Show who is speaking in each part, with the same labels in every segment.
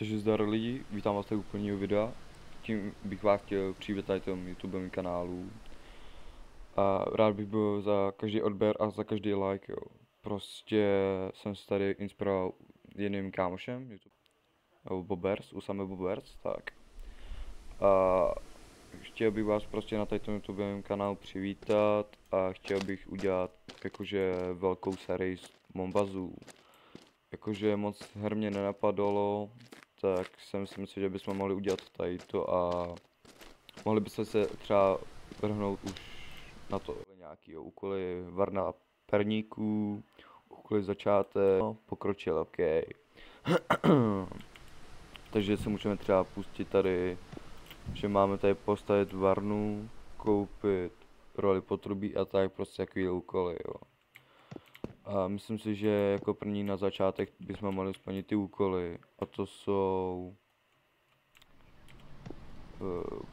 Speaker 1: Takže zdar lidi, vítám vás tady u prvního videa. Tím bych vás chtěl přivítat na YouTube kanálu. A rád bych byl za každý odběr a za každý like, jo. Prostě jsem se tady inspiroval jedným kámošem, YouTube, Bobers, Usame Bobers, tak. A chtěl bych vás prostě na tady YouTube kanálu přivítat a chtěl bych udělat jakože velkou sérii z Mombazů. Jakože moc her mě nenapadalo, tak jsem si myslel, že bychom mohli udělat tady to a mohli bychom se třeba vrhnout už na to nějaký úkoly varna perníků, úkoly začátek, no, pokročil, ok. Takže se můžeme třeba pustit tady, že máme tady postavit varnu, koupit roli potrubí a tak, prostě jaký úkoly, jo. A myslím si, že jako první na začátek bychom mohli splnit ty úkoly, a to jsou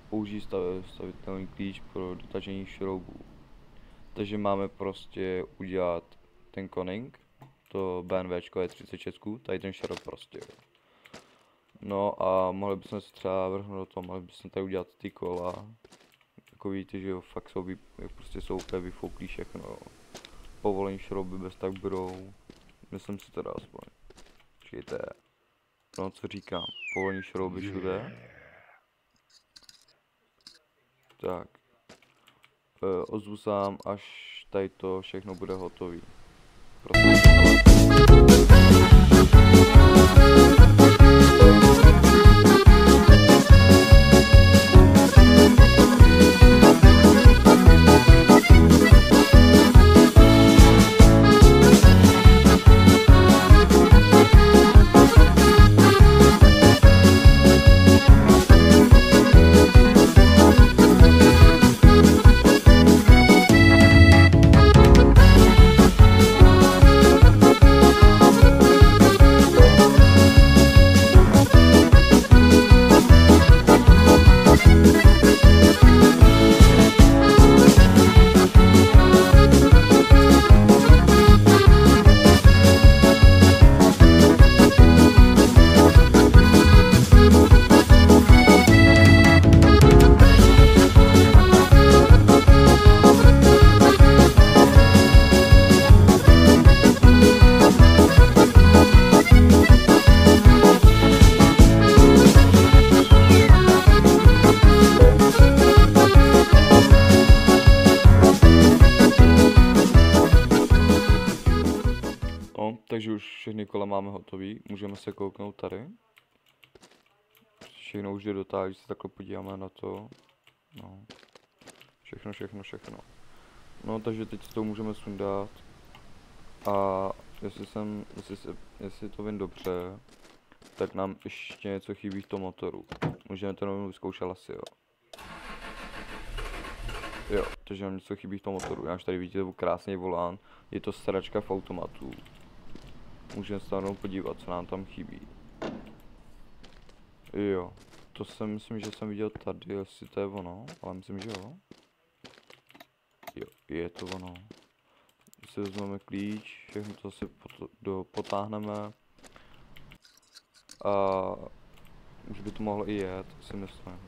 Speaker 1: použít stavitelný klíč pro dotažení šroubů. Takže máme prostě udělat ten koning, to BMWčko je 36, tady ten šroub prostě. No a mohli bychom se třeba vrhnout do toho, mohli bychom tady udělat ty kola. Jako víte, že jo, fakt jsou, prostě jsou úplně vyfouklí všechno, jo. Povolení šrouby bez tak budou, myslím si teda aspoň. Počkejte, no co říkám, povolení šrouby všude. Tak, ozvu sám, až tady to všechno bude hotový. Takže už všechny kola máme hotový, můžeme se kouknout tady. Všechno už je dotáhl, když se takhle podíváme na to. No. Všechno. No takže teď to můžeme sundat. A jestli to vím dobře, tak nám ještě něco chybí v tom motoru. Můžeme to rovnou vyzkoušet asi, jo. Jo, takže nám něco chybí v tom motoru. Já už tady vidíte krásný volán. Je to staračka v automatu. Můžeme se tam podívat, co nám tam chybí. Jo, to jsem myslím, že jsem viděl tady, jestli to je ono, ale myslím, že jo. Jo, je to ono. Když si vezmeme klíč, všechno to si potáhneme. A už by to mohlo i jet, si myslím.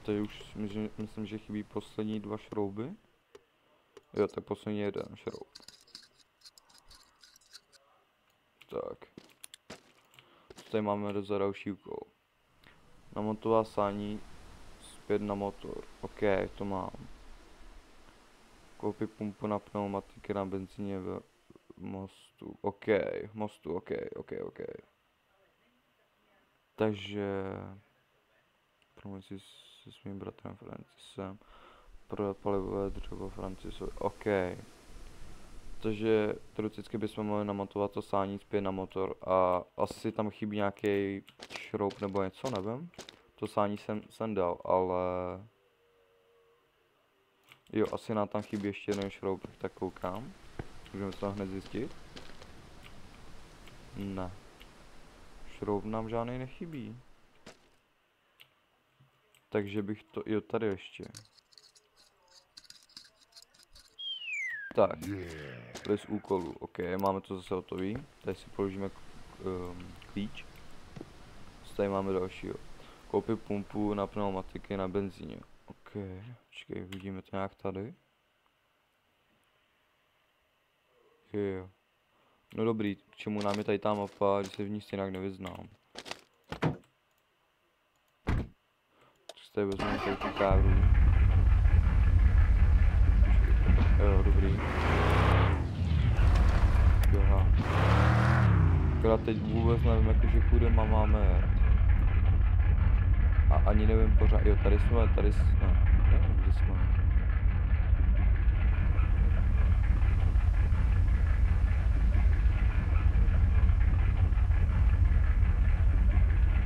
Speaker 1: Tady už myslím, že chybí poslední dva šrouby. Jo, tak poslední jeden šroub. Tak. Tady máme za další úkol. Namontová sání zpět na motor. Ok, to mám. Koupit pumpu na pneumatiky na benzíně v mostu. Ok, mostu, ok. Takže promluvit si se svým bratrem Francisem. Prodat palivové dřevo Francisovi. Ok. Takže teoreticky bychom mohli namontovat to sání zpět na motor a asi tam chybí nějaký šroub nebo něco, nevím. To sání jsem dal, ale jo, asi nám tam chybí ještě jeden šroub, tak koukám. Můžeme to hned zjistit. Ne. Šroub nám žádný nechybí. Takže bych to, jo, tady ještě. Tak, bez úkolů, ok, máme to zase hotový. Tady si položíme klíč. Tady máme dalšího. Koupit pumpu na pneumatiky na benzíně. OK, počkej, vidíme to nějak tady. Jo. No dobrý, k čemu nám je tady ta mapa, když se v ní stejně nevyznám. Tak tady vezmeme tady tu káru. Jo, dobrý. Aha. Akorát teď vůbec nevím, jakože kudy máme jet. A ani nevím pořád, jo, tady jsme, nevím, kde jsme.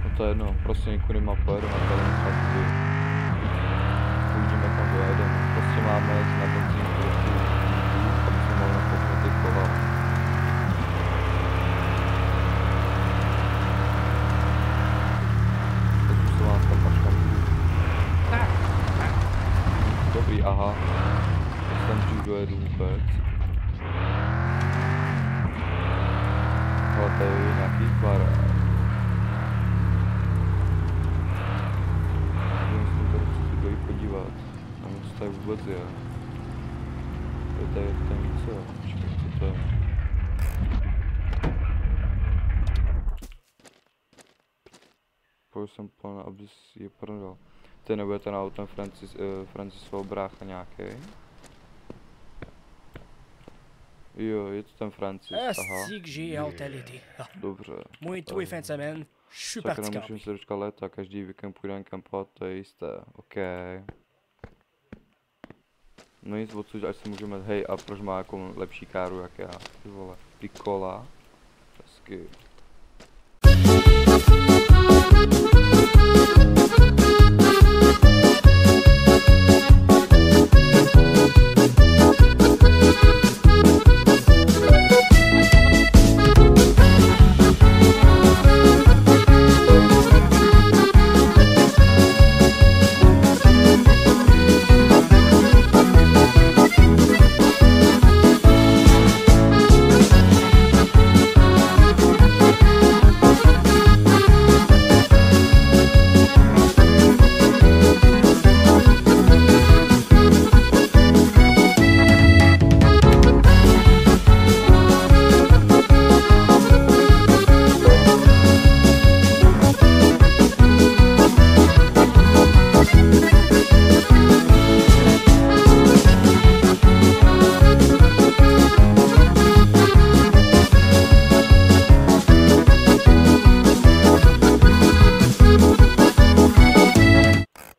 Speaker 1: No to je jedno, prostě někudy má pojedeme, tady tady uvidíme, kam dojedeme. Prostě máme jít na benzín trošku, aby jsme mohli nakoupit ty kola. Dobrý, aha. Já tam už dojedu vůbec. Ale tady je nějaký barák. Musím tady chci dojít podívat. Nevím, co tady vůbec je. Tady je něco. Počkej, co to je? Pojď jsem plná, aby si je prodal. Ty nebude ten autem Francisova brácha nějaký? Jo, je to ten Francis, aha. Dobře.
Speaker 2: Můj tvůj fin de semaine, je suis parti camper.
Speaker 1: Nemůžeme se dočkat léta, každý víkend půjdeme kampovat, to je jisté, OK. No nic odsud, ať se můžeme, hej, a proč má jako lepší káru jak já, ty vole, ty kola, hezky.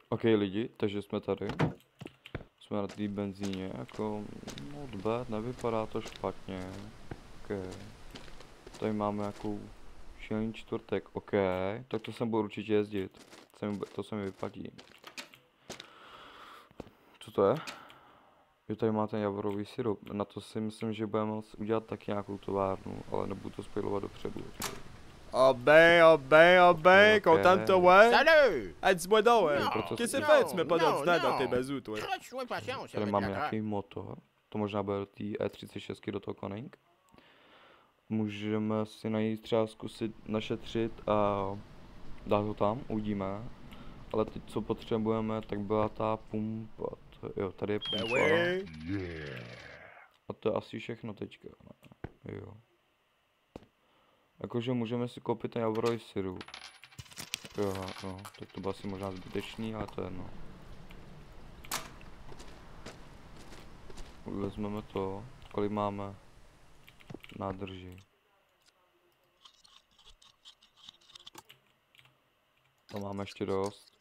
Speaker 1: OK lidi, takže jsme tady. Jsme na té benzíně, jako not bad, nevypadá to špatně. OK. Tady máme jako šílený čtvrtek, OK. Tak to sem budu určitě jezdit. To se mi vypadí. Co to je? Jo, tady má ten javorový syrup. Na to si myslím, že budeme moct udělat taky nějakou továrnu, ale nebudu to spoilovat dopředu.
Speaker 3: Oh ben, content de te voir. Salut! Hey, dis-moi donc, qu'est-ce que c'est fait? Tu mets pas d'ordinaire dans tes bazous, toi.
Speaker 1: Tady máme nějaký motor, to možná bude do té E36 do toho Koning. Můžeme si najít třeba zkusit našetřit a dát ho tam, uvidíme. Ale teď co potřebujeme, tak byla ta pumpa. Jo, tady je pumpa. A to je asi všechno teďka, ne? Jo. Jakože můžeme si koupit ten javorový syrup. Jo, no, tak to bylo asi možná zbytečný, ale to je jedno. Vezmeme to, kolik máme nádrží. To máme ještě dost.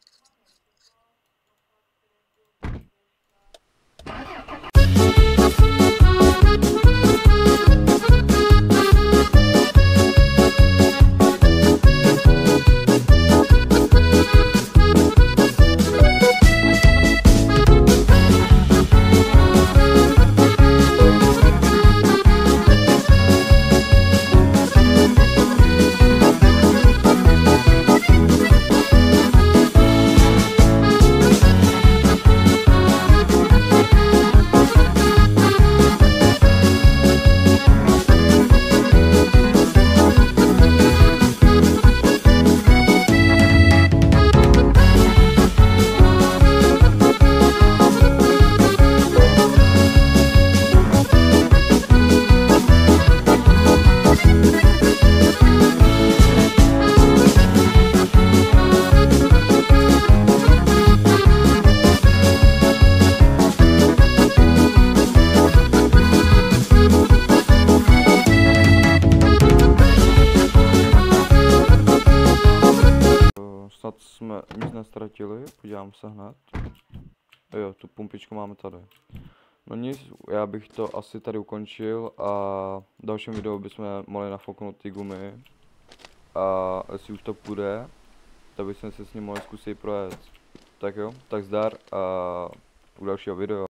Speaker 1: jsme nic nestratili, podívám se hned. Jo, tu pumpičku máme tady. No nic, já bych to asi tady ukončil a v dalším videu bychom mohli nafouknout ty gumy. A jestli už to půjde, tak bychom se s ním mohli zkusit projet. Tak jo, tak zdar a u dalšího videa.